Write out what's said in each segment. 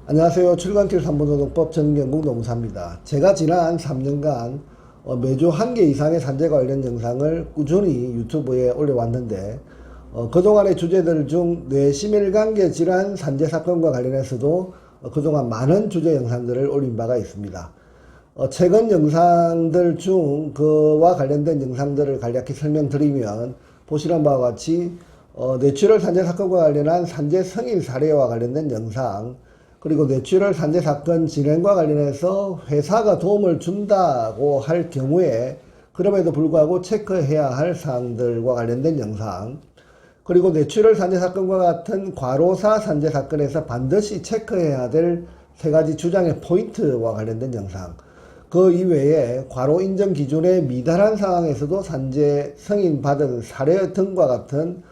안녕하세요. 출근길 3분노동법 전경국 노무사입니다. 제가 지난 3년간 매주 1개 이상의 산재 관련 영상을 꾸준히 유튜브에 올려왔는데 그동안의 주제들 중 뇌심혈관계 질환 산재 사건과 관련해서도 그동안 많은 주제 영상들을 올린 바가 있습니다. 최근 영상들 중 그와 관련된 영상들을 간략히 설명드리면 보시는 바와 같이 뇌출혈 산재 사건과 관련한 산재 성인 사례와 관련된 영상, 그리고 뇌출혈 산재 사건 진행과 관련해서 회사가 도움을 준다고 할 경우에 그럼에도 불구하고 체크해야 할 사항들과 관련된 영상, 그리고 뇌출혈 산재 사건과 같은 과로사 산재 사건에서 반드시 체크해야 될 3가지 주장의 포인트와 관련된 영상, 그 이외에 과로 인정 기준에 미달한 상황에서도 산재 승인 받은 사례 등과 같은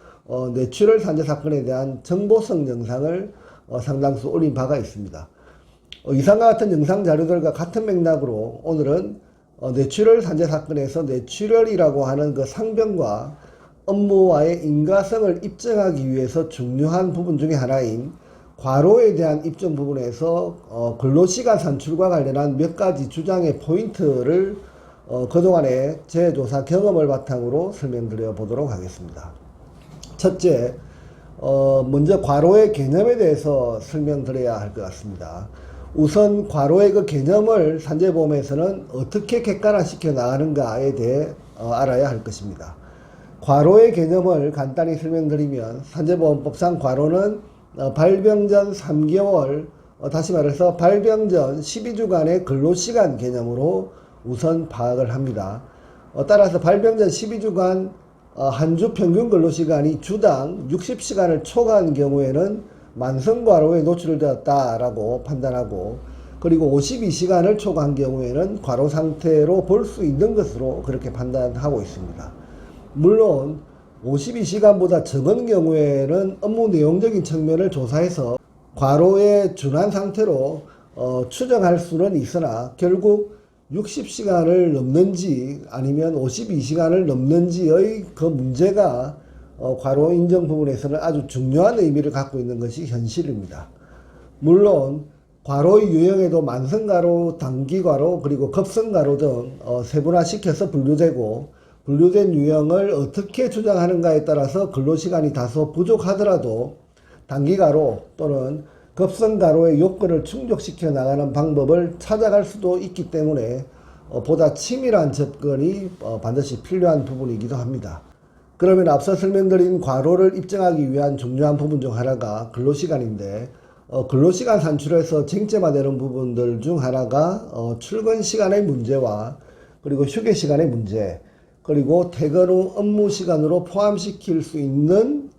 뇌출혈 산재 사건에 대한 정보성 영상을 상당수 올린 바가 있습니다. 이상과 같은 영상 자료들과 같은 맥락으로 오늘은 뇌출혈 산재 사건에서 뇌출혈이라고 하는 그 상병과 업무와의 인과성을 입증하기 위해서 중요한 부분 중에 하나인 과로에 대한 입증 부분에서 근로시간 산출과 관련한 몇 가지 주장의 포인트를 그동안의 제 조사 경험을 바탕으로 설명드려 보도록 하겠습니다. 첫째, 먼저 과로의 개념에 대해서 설명드려야 할 것 같습니다. 우선 과로의 그 개념을 산재보험에서는 어떻게 객관화시켜 나가는가에 대해 알아야 할 것입니다. 과로의 개념을 간단히 설명드리면 산재보험법상 과로는 발병 전 3개월, 다시 말해서 발병 전 12주간의 근로시간 개념으로 우선 파악을 합니다. 따라서 발병 전 12주간 한 주 평균 근로시간이 주당 60시간을 초과한 경우에는 만성과로에 노출되었다라고 판단하고, 그리고 52시간을 초과한 경우에는 과로 상태로 볼 수 있는 것으로 그렇게 판단하고 있습니다. 물론 52시간보다 적은 경우에는 업무 내용적인 측면을 조사해서 과로에 준한 상태로 추정할 수는 있으나 결국 60시간을 넘는지 아니면 52시간을 넘는지의 그 문제가 과로 인정 부분에서는 아주 중요한 의미를 갖고 있는 것이 현실입니다. 물론 과로의 유형에도 만성과로, 단기과로, 그리고 급성과로 등 세분화시켜서 분류되고, 분류된 유형을 어떻게 주장하는가에 따라서 근로시간이 다소 부족하더라도 단기과로 또는 급성과로의 요건을 충족시켜 나가는 방법을 찾아갈 수도 있기 때문에 보다 치밀한 접근이 반드시 필요한 부분이기도 합니다. 그러면 앞서 설명드린 과로를 입증하기 위한 중요한 부분 중 하나가 근로시간인데, 근로시간 산출에서 쟁점화되는 부분들 중 하나가 출근 시간의 문제와 그리고 휴게 시간의 문제, 그리고 퇴근 후 업무 시간으로 포함시킬 수 있는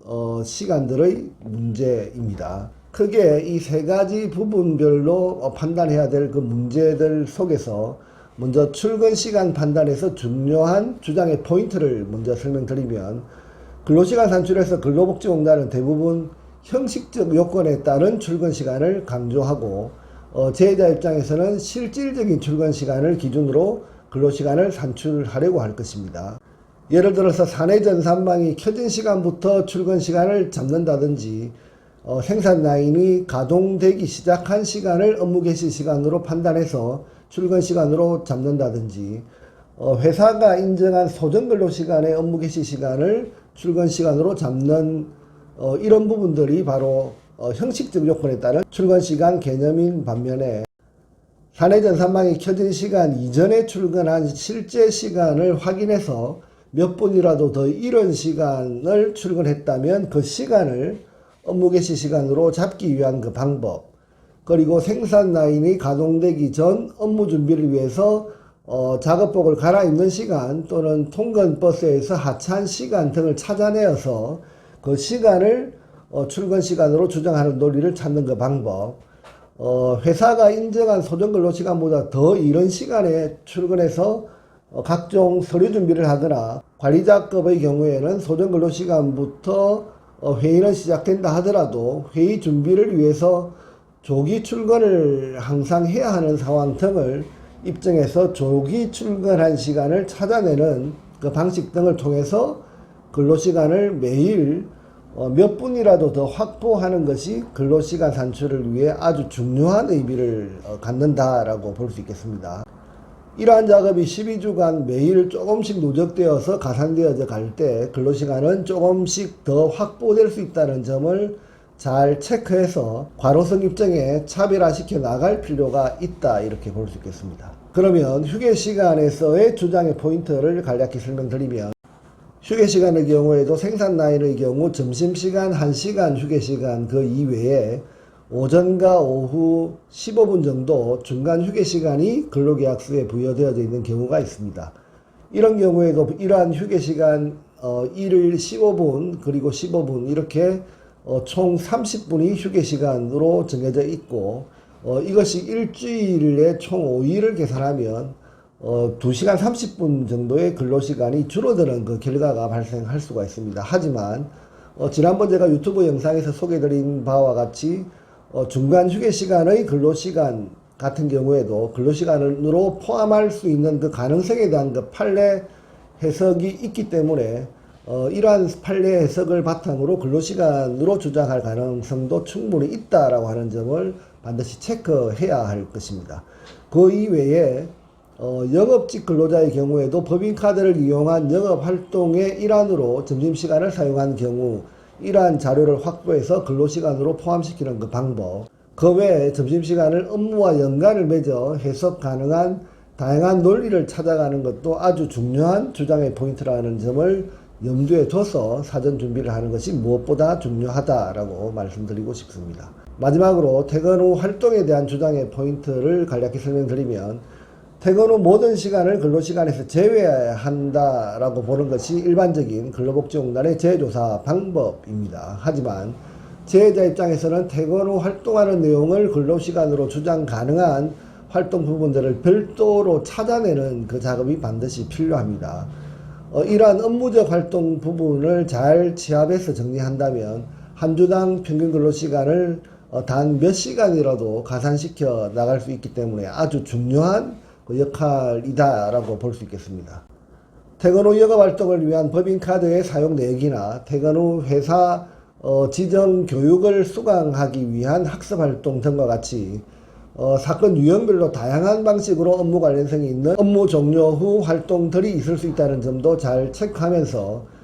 시간들의 문제입니다. 크게 이 3가지 부분별로 판단해야 될 그 문제들 속에서 먼저 출근 시간 판단에서 중요한 주장의 포인트를 먼저 설명드리면, 근로시간 산출에서 근로복지공단은 대부분 형식적 요건에 따른 출근 시간을 강조하고, 제의자 입장에서는 실질적인 출근 시간을 기준으로 근로시간을 산출하려고 할 것입니다. 예를 들어서 사내 전산망이 켜진 시간부터 출근 시간을 잡는다든지, 생산 라인이 가동되기 시작한 시간을 업무 개시 시간으로 판단해서 출근 시간으로 잡는다든지, 회사가 인정한 소정 근로 시간의 업무 개시 시간을 출근 시간으로 잡는 이런 부분들이 바로 형식적 요건에 따른 출근 시간 개념인 반면에, 사내 전산망이 켜진 시간 이전에 출근한 실제 시간을 확인해서 몇 분이라도 더 이른 시간을 출근했다면 그 시간을 업무 개시 시간으로 잡기 위한 그 방법, 그리고 생산 라인이 가동되기 전 업무 준비를 위해서 작업복을 갈아입는 시간 또는 통근 버스에서 하차한 시간 등을 찾아내어서 그 시간을 출근 시간으로 주장하는 논리를 찾는 그 방법, 회사가 인정한 소정 근로 시간보다 더 이른 시간에 출근해서 각종 서류 준비를 하거나, 관리자급의 경우에는 소정 근로 시간부터 회의는 시작된다 하더라도 회의 준비를 위해서 조기 출근을 항상 해야 하는 상황 등을 입증해서 조기 출근한 시간을 찾아내는 그 방식 등을 통해서 근로시간을 매일 몇 분이라도 더 확보하는 것이 근로시간 산출을 위해 아주 중요한 의미를 갖는다라고 볼 수 있겠습니다. 이러한 작업이 12주간 매일 조금씩 누적되어서 가산되어져 갈 때 근로시간은 조금씩 더 확보될 수 있다는 점을 잘 체크해서 과로성 입증에 차별화시켜 나갈 필요가 있다, 이렇게 볼 수 있겠습니다. 그러면 휴게시간에서의 주장의 포인트를 간략히 설명드리면, 휴게시간의 경우에도 생산라인의 경우 점심시간 1시간 휴게시간 그 이외에 오전과 오후 15분 정도 중간 휴게시간이 근로계약서에 부여되어져 있는 경우가 있습니다. 이런 경우에도 이러한 휴게시간 1일 15분 그리고 15분 이렇게 총 30분이 휴게시간으로 정해져 있고, 이것이 일주일에 총 5일을 계산하면 2시간 30분 정도의 근로시간이 줄어드는 그 결과가 발생할 수가 있습니다. 하지만 지난번 제가 유튜브 영상에서 소개드린 바와 같이 중간 휴게시간의 근로시간 같은 경우에도 근로시간으로 포함할 수 있는 그 가능성에 대한 그 판례 해석이 있기 때문에 이러한 판례 해석을 바탕으로 근로시간으로 주장할 가능성도 충분히 있다라고 하는 점을 반드시 체크해야 할 것입니다. 그 이외에 영업직 근로자의 경우에도 법인카드를 이용한 영업활동의 일환으로 점심시간을 사용한 경우 이러한 자료를 확보해서 근로시간으로 포함시키는 그 방법, 그 외에 점심시간을 업무와 연관을 맺어 해석 가능한 다양한 논리를 찾아가는 것도 아주 중요한 주장의 포인트라는 점을 염두에 둬서 사전 준비를 하는 것이 무엇보다 중요하다라고 말씀드리고 싶습니다. 마지막으로 퇴근 후 활동에 대한 주장의 포인트를 간략히 설명드리면, 퇴근 후 모든 시간을 근로시간에서 제외한다라고 보는 것이 일반적인 근로복지공단의 재조사 방법입니다. 하지만 재해자 입장에서는 퇴근 후 활동하는 내용을 근로시간으로 주장 가능한 활동 부분들을 별도로 찾아내는 그 작업이 반드시 필요합니다. 이러한 업무적 활동 부분을 잘 취합해서 정리한다면 한 주당 평균 근로시간을 단 몇 시간이라도 가산시켜 나갈 수 있기 때문에 아주 중요한 역할이다 라고 볼 수 있겠습니다. 퇴근 후 영업활동을 위한 법인카드의 사용 내역이나 퇴근 후 회사 지정 교육을 수강하기 위한 학습활동 등과 같이 사건 유형별로 다양한 방식으로 업무 관련성이 있는 업무 종료 후 활동들이 있을 수 있다는 점도 잘 체크하면서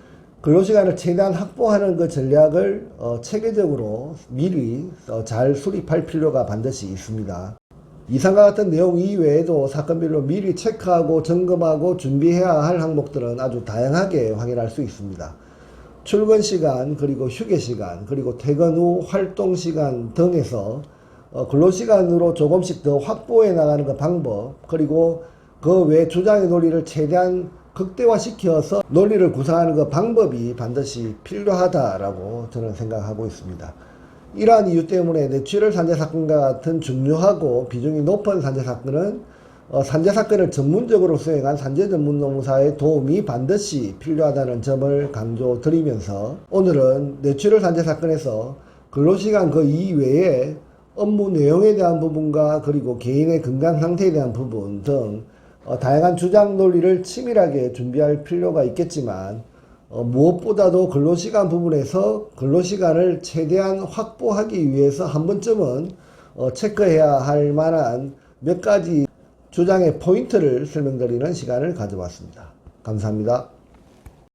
근로시간을 최대한 확보하는 그 전략을 체계적으로 미리 잘 수립할 필요가 반드시 있습니다. 이상과 같은 내용 이외에도 사건별로 미리 체크하고 점검하고 준비해야 할 항목들은 아주 다양하게 확인할 수 있습니다. 출근 시간, 그리고 휴게 시간, 그리고 퇴근 후 활동 시간 등에서 근로시간으로 조금씩 더 확보해 나가는 그 방법, 그리고 그 외 주장의 논리를 최대한 극대화시켜서 논리를 구성하는 그 방법이 반드시 필요하다라고 저는 생각하고 있습니다. 이러한 이유 때문에 뇌출혈 산재사건과 같은 중요하고 비중이 높은 산재사건은 산재사건을 전문적으로 수행한 산재전문노무사의 도움이 반드시 필요하다는 점을 강조드리면서, 오늘은 뇌출혈 산재사건에서 근로시간 그 이외에 업무 내용에 대한 부분과 그리고 개인의 건강 상태에 대한 부분 등 다양한 주장 논리를 치밀하게 준비할 필요가 있겠지만, 무엇보다도 근로시간 부분에서 근로시간을 최대한 확보하기 위해서 한 번쯤은 체크해야 할 만한 몇 가지 주장의 포인트를 설명드리는 시간을 가져봤습니다. 감사합니다.